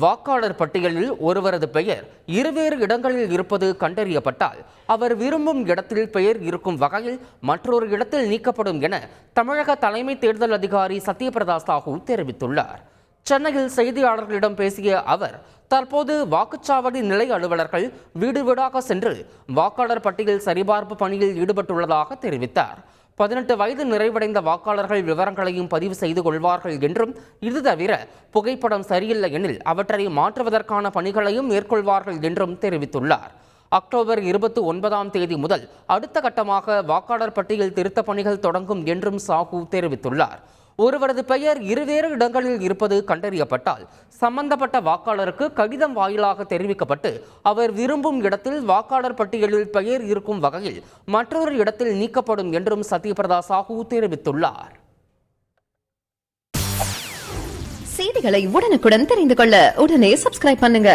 வாக்காளர் பட்டியலில் ஒருவரது பெயர் இருவேறு இடங்களில் இருப்பது கண்டறியப்பட்டால் அவர் விரும்பும் இடத்தில் பெயர் இருக்கும் வகையில் மற்றொரு இடத்தில் நீக்கப்படும் என தமிழக தலைமை தேர்தல் அதிகாரி சத்யபிரதா சாஹூ தெரிவித்துள்ளார். சென்னையில் செய்தியாளர்களிடம் பேசிய அவர், தற்போது வாக்குச்சாவடி நிலை அலுவலர்கள் வீடு வீடாக சென்று வாக்காளர் பட்டியல் சரிபார்ப்பு பணியில் ஈடுபட்டுள்ளதாக தெரிவித்தார். 18 வயது நிறைவடைந்த வாக்காளர்கள் விவரங்களையும் பதிவு செய்து கொள்வார்கள் என்றும், இது தவிர புகைப்படம் சரியில்லை எனில் அவற்றை மாற்றுவதற்கான பணிகளையும் மேற்கொள்வார்கள் என்றும் தெரிவித்துள்ளார். அக்டோபர் 29ஆம் தேதி முதல் அடுத்த கட்டமாக வாக்காளர் பட்டியல் திருத்தப் பணிகள் தொடங்கும் என்றும் சாஹூ தெரிவித்துள்ளார். ஒருவரது பெயர் இருவேறு இடங்களில் இருப்பது கண்டறியப்பட்டால் சம்பந்தப்பட்ட வாக்காளருக்கு கடிதம் வாயிலாக தெரிவிக்கப்பட்டு அவர் விரும்பும் இடத்தில் வாக்காளர் பட்டியலில் பெயர் இருக்கும் வகையில் மற்றொரு இடத்தில் நீக்கப்படும் என்றும் சத்யபிரதா சாஹூ தெரிவித்துள்ளார். செய்திகளை உடனுக்குடன் தெரிந்து கொள்ள உடனே சப்ஸ்கிரைப் பண்ணுங்க.